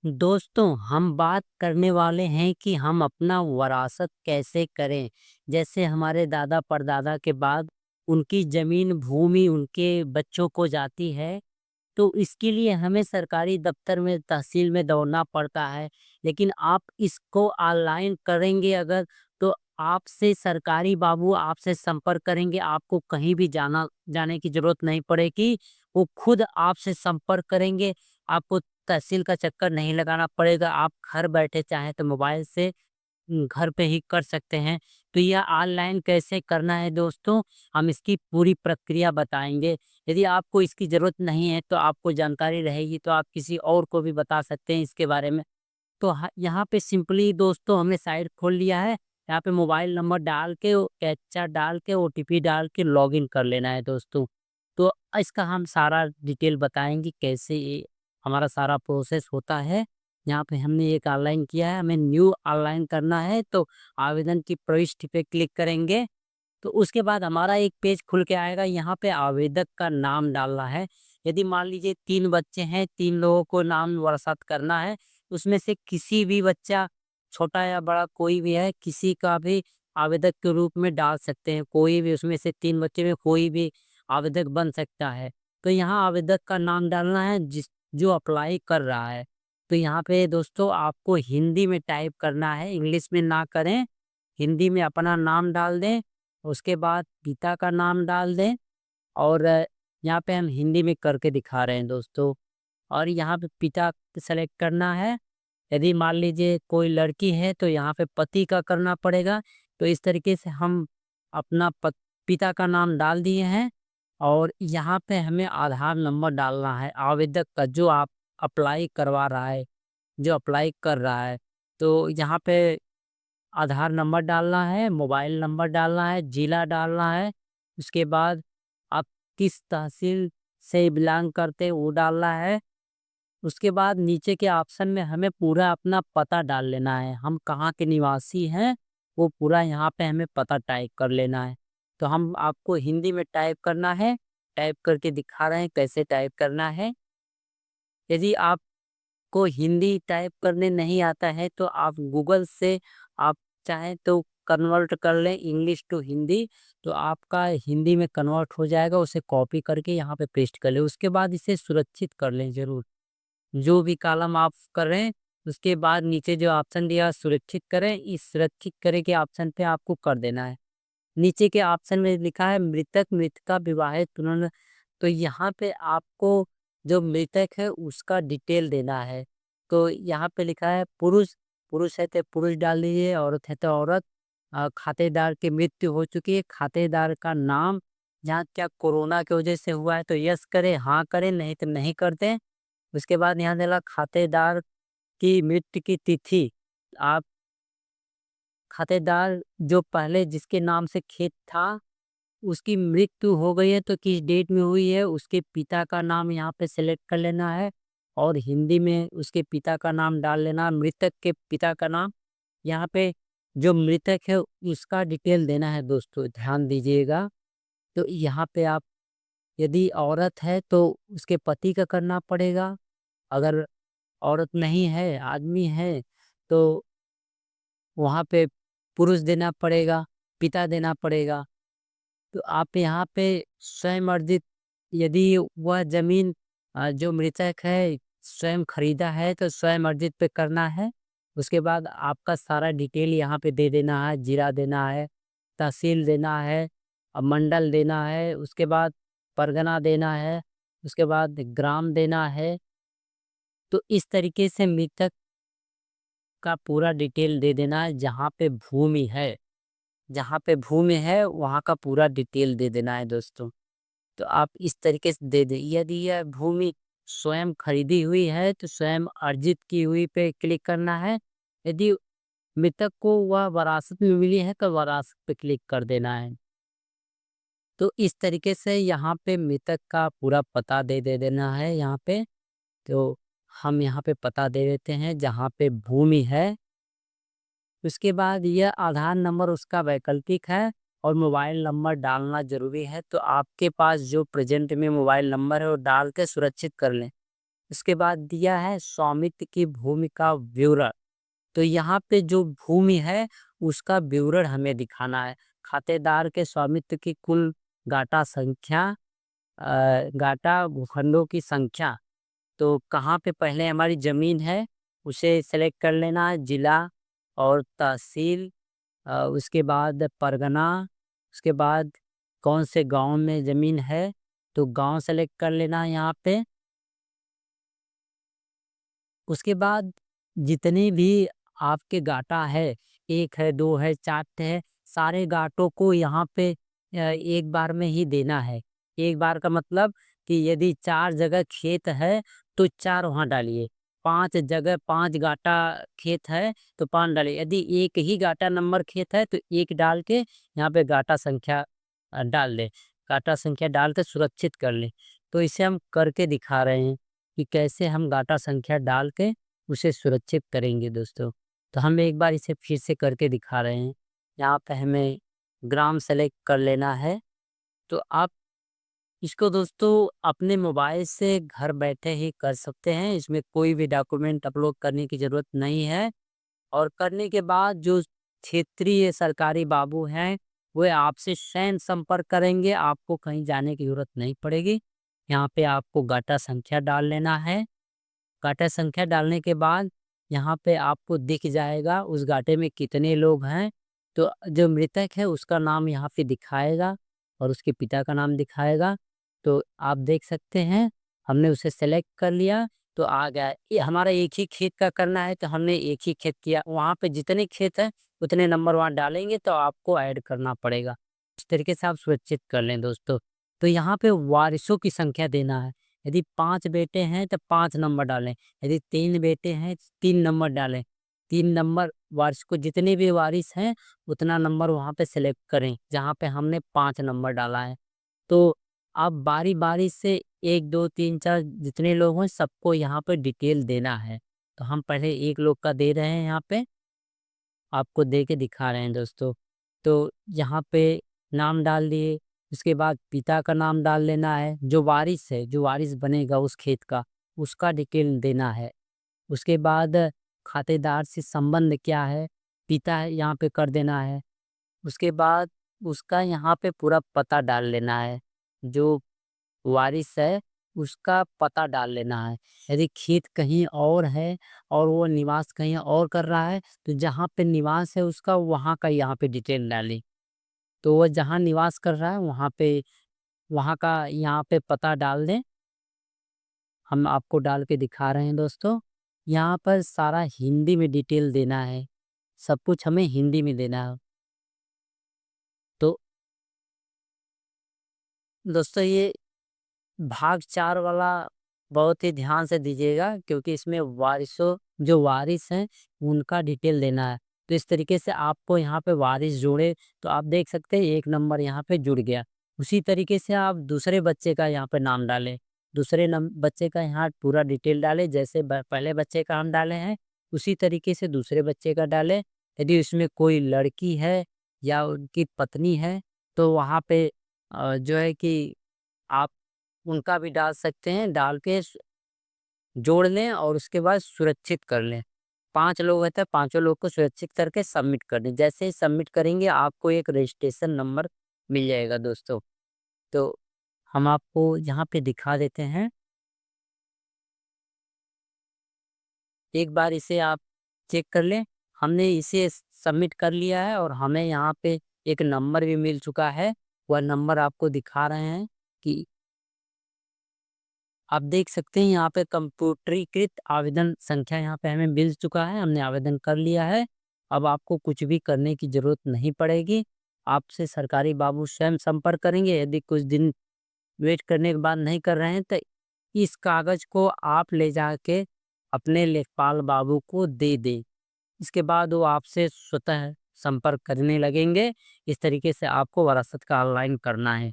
दोस्तों, हम बात करने वाले हैं कि हम अपना वरासत कैसे करें। जैसे हमारे दादा परदादा के बाद उनकी ज़मीन भूमि उनके बच्चों को जाती है, तो इसके लिए हमें सरकारी दफ्तर में तहसील में दौड़ना पड़ता है। लेकिन आप इसको ऑनलाइन करेंगे अगर, तो आपसे सरकारी बाबू आपसे संपर्क करेंगे, आपको कहीं भी जाने की ज़रूरत नहीं पड़ेगी। वो खुद आपसे संपर्क करेंगे, आपको तहसील का चक्कर नहीं लगाना पड़ेगा। आप घर बैठे चाहें तो मोबाइल से घर पे ही कर सकते हैं। तो यह ऑनलाइन कैसे करना है दोस्तों, हम इसकी पूरी प्रक्रिया बताएँगे। यदि आपको इसकी ज़रूरत नहीं है, तो आपको जानकारी रहेगी, तो आप किसी और को भी बता सकते हैं इसके बारे में। तो यहाँ पे सिंपली दोस्तों हमने साइट खोल लिया है। यहाँ पे मोबाइल नंबर डाल के, कैप्चा डाल के, ओटीपी डाल के लॉगिन कर लेना है दोस्तों। तो इसका हम सारा डिटेल बताएँगे कैसे ये हमारा सारा प्रोसेस होता है। यहाँ पे हमने एक ऑनलाइन किया है, हमें न्यू ऑनलाइन करना है, तो आवेदन की प्रविष्टि पे क्लिक करेंगे। तो उसके बाद हमारा एक पेज खुल के आएगा, यहाँ पे आवेदक का नाम डालना है। यदि मान लीजिए 3 बच्चे हैं, 3 लोगों को नाम वरासत करना है, उसमें से किसी भी बच्चा छोटा या बड़ा कोई भी है, किसी का भी आवेदक के रूप में डाल सकते हैं। कोई भी उसमें से 3 बच्चे में कोई भी आवेदक बन सकता है। तो यहाँ आवेदक का नाम डालना है जो अप्लाई कर रहा है। तो यहाँ पे दोस्तों आपको हिंदी में टाइप करना है, इंग्लिश में ना करें। हिंदी में अपना नाम डाल दें, उसके बाद पिता का नाम डाल दें, और यहाँ पे हम हिंदी में करके दिखा रहे हैं दोस्तों। और यहाँ पे पिता सेलेक्ट करना है। यदि मान लीजिए कोई लड़की है तो यहाँ पे पति का करना पड़ेगा। तो इस तरीके से हम अपना पिता का नाम डाल दिए हैं। और यहाँ पे हमें आधार नंबर डालना है आवेदक का, जो आप अप्लाई करवा रहा है, जो अप्लाई कर रहा है। तो यहाँ पे आधार नंबर डालना है, मोबाइल नंबर डालना है, जिला डालना है। उसके बाद आप किस तहसील से बिलोंग करते हैं वो डालना है। उसके बाद नीचे के ऑप्शन में हमें पूरा अपना पता डाल लेना है, हम कहाँ के निवासी हैं, वो पूरा यहाँ पे हमें पता टाइप कर लेना है। तो हम आपको हिंदी में टाइप करना है, टाइप करके दिखा रहे हैं कैसे टाइप करना है। यदि आपको हिंदी टाइप करने नहीं आता है, तो आप गूगल से आप चाहें तो कन्वर्ट कर लें इंग्लिश टू हिंदी, तो आपका हिंदी में कन्वर्ट हो जाएगा। उसे कॉपी करके यहाँ पे पेस्ट कर लें, उसके बाद इसे सुरक्षित कर लें ज़रूर। जो भी कॉलम आप कर रहे हैं, उसके बाद नीचे जो ऑप्शन दिया सुरक्षित करें, इस सुरक्षित करें के ऑप्शन पे आपको कर देना है। नीचे के ऑप्शन में लिखा है मृतक मृतका विवाहित पुनर्न, तो यहाँ पे आपको जो मृतक है उसका डिटेल देना है। तो यहाँ पे लिखा है पुरुष, पुरुष है तो पुरुष डाल दीजिए, औरत है तो औरत। खातेदार की मृत्यु हो चुकी है, खातेदार का नाम, जहाँ क्या कोरोना की वजह से हुआ है तो यस करें, हाँ करें, नहीं तो नहीं करते। उसके बाद यहाँ देला खातेदार की मृत्यु की तिथि। आप खातेदार जो पहले जिसके नाम से खेत था, उसकी मृत्यु हो गई है तो किस डेट में हुई है, उसके पिता का नाम यहाँ पे सेलेक्ट कर लेना है। और हिंदी में उसके पिता का नाम डाल लेना, मृतक के पिता का नाम। यहाँ पे जो मृतक है उसका डिटेल देना है दोस्तों, ध्यान दीजिएगा। तो यहाँ पे आप, यदि औरत है तो उसके पति का करना पड़ेगा। अगर औरत नहीं है, आदमी है, तो वहाँ पे पुरुष देना पड़ेगा, पिता देना पड़ेगा। तो आप यहाँ पे स्वयं अर्जित, यदि वह ज़मीन जो मृतक है स्वयं खरीदा है तो स्वयं अर्जित पे करना है। उसके बाद आपका सारा डिटेल यहाँ पे दे देना है, जिला देना है, तहसील देना है, मंडल देना है, उसके बाद परगना देना है, उसके बाद ग्राम देना है। तो इस तरीके से मृतक का पूरा डिटेल दे देना है। जहाँ पे भूमि है वहाँ का पूरा डिटेल दे देना है दोस्तों। तो आप इस तरीके से दे दें। यदि यह भूमि स्वयं खरीदी हुई है तो स्वयं अर्जित की हुई पे क्लिक करना है। यदि मृतक को वह वरासत में मिली है तो वरासत पे क्लिक कर देना है। तो इस तरीके से यहाँ पे मृतक का पूरा पता दे देना है यहाँ पे। तो हम यहाँ पे पता दे देते हैं जहाँ पे भूमि है। उसके बाद यह आधार नंबर उसका वैकल्पिक है, और मोबाइल नंबर डालना ज़रूरी है। तो आपके पास जो प्रेजेंट में मोबाइल नंबर है वो डाल के सुरक्षित कर लें। उसके बाद दिया है स्वामित्व की भूमि का विवरण। तो यहाँ पे जो भूमि है उसका विवरण हमें दिखाना है। खातेदार के स्वामित्व की कुल गाटा संख्या, गाटा भूखंडों की संख्या। तो कहाँ पे पहले हमारी ज़मीन है उसे सेलेक्ट कर लेना है, जिला और तहसील, उसके बाद परगना, उसके बाद कौन से गांव में ज़मीन है तो गांव सेलेक्ट कर लेना है यहाँ पे। उसके बाद जितने भी आपके गाटा है, 1 है, 2 है, 4 है, सारे गाटों को यहाँ पे एक बार में ही देना है। एक बार का मतलब कि यदि 4 जगह खेत है तो 4 वहाँ डालिए। 5 जगह 5 गाटा खेत है तो 5 डालिए। यदि एक ही गाटा नंबर खेत है तो 1 डाल के यहाँ पे गाटा संख्या डाल दें। गाटा संख्या डाल के सुरक्षित कर लें। तो इसे हम करके दिखा रहे हैं कि कैसे हम गाटा संख्या डाल के उसे सुरक्षित करेंगे दोस्तों। तो हम एक बार इसे फिर से करके दिखा रहे हैं। यहाँ पे हमें ग्राम सेलेक्ट कर लेना है। तो आप इसको दोस्तों अपने मोबाइल से घर बैठे ही कर सकते हैं। इसमें कोई भी डॉक्यूमेंट अपलोड करने की ज़रूरत नहीं है। और करने के बाद जो क्षेत्रीय सरकारी बाबू हैं, वे आपसे स्वयं संपर्क करेंगे, आपको कहीं जाने की ज़रूरत नहीं पड़ेगी। यहाँ पे आपको गाटा संख्या डाल लेना है। गाटा संख्या डालने के बाद यहाँ पे आपको दिख जाएगा उस गाटे में कितने लोग हैं। तो जो मृतक है उसका नाम यहाँ पे दिखाएगा और उसके पिता का नाम दिखाएगा। तो आप देख सकते हैं हमने उसे सेलेक्ट कर लिया तो आ गया। ये हमारा एक ही खेत का करना है तो हमने एक ही खेत किया। वहाँ पे जितने खेत हैं उतने नंबर वहाँ डालेंगे तो आपको ऐड करना पड़ेगा। इस तरीके से आप सुरक्षित कर लें दोस्तों। तो यहाँ पे वारिसों की संख्या देना है। यदि 5 बेटे हैं तो 5 नंबर डालें। यदि 3 बेटे हैं तो 3 नंबर डालें। 3 नंबर वारिस को जितने भी वारिस हैं उतना नंबर वहाँ पे सेलेक्ट करें जहाँ पे हमने 5 नंबर डाला है। तो आप बारी-बारी से 1, 2, 3, 4 जितने लोग हैं सबको यहाँ पे डिटेल देना है। तो हम पहले एक लोग का दे रहे हैं यहाँ पे, आपको दे के दिखा रहे हैं दोस्तों। तो यहाँ पे नाम डाल दिए, उसके बाद पिता का नाम डाल लेना है, जो वारिस है, जो वारिस बनेगा उस खेत का, उसका डिटेल देना है। उसके बाद खातेदार से संबंध क्या है, पिता है यहाँ पे कर देना है। उसके बाद उसका यहाँ पे पूरा पता डाल लेना है, जो वारिस है उसका पता डाल लेना है। यदि खेत कहीं और है और वो निवास कहीं और कर रहा है तो जहाँ पे निवास है उसका वहाँ का यहाँ पे डिटेल डालें। तो वो जहाँ निवास कर रहा है वहाँ पे वहाँ का यहाँ पे पता डाल दें। हम आपको डाल के दिखा रहे हैं दोस्तों। यहाँ पर सारा हिंदी में डिटेल देना है, सब कुछ हमें हिंदी में देना है। तो दोस्तों ये भाग 4 वाला बहुत ही ध्यान से दीजिएगा क्योंकि इसमें वारिसों जो वारिस हैं उनका डिटेल देना है। तो इस तरीके से आपको यहाँ पे वारिस जोड़े तो आप देख सकते हैं 1 नंबर यहाँ पे जुड़ गया। उसी तरीके से आप दूसरे बच्चे का यहाँ पे नाम डालें। दूसरे बच्चे का यहाँ पूरा डिटेल डालें जैसे पहले बच्चे का हम डाले हैं उसी तरीके से दूसरे बच्चे का डालें। यदि उसमें कोई लड़की है या उनकी पत्नी है तो वहाँ पे जो है कि आप उनका भी डाल सकते हैं, डाल के जोड़ लें और उसके बाद सुरक्षित कर लें। 5 लोग हैं तो पाँचों लोग को सुरक्षित करके सबमिट कर दें। जैसे ही सबमिट करेंगे आपको एक रजिस्ट्रेशन नंबर मिल जाएगा दोस्तों। तो हम आपको यहाँ पे दिखा देते हैं। एक बार इसे आप चेक कर लें। हमने इसे सबमिट कर लिया है और हमें यहाँ पे एक नंबर भी मिल चुका है। वह नंबर आपको दिखा रहे हैं कि आप देख सकते हैं यहाँ पे कंप्यूटरीकृत आवेदन संख्या यहाँ पे हमें मिल चुका है। हमने आवेदन कर लिया है। अब आपको कुछ भी करने की ज़रूरत नहीं पड़ेगी। आपसे सरकारी बाबू स्वयं संपर्क करेंगे। यदि कुछ दिन वेट करने के बाद नहीं कर रहे हैं तो इस कागज़ को आप ले जाके अपने लेखपाल बाबू को दे दें। इसके बाद वो आपसे स्वतः संपर्क करने लगेंगे। इस तरीके से आपको वरासत का ऑनलाइन करना है।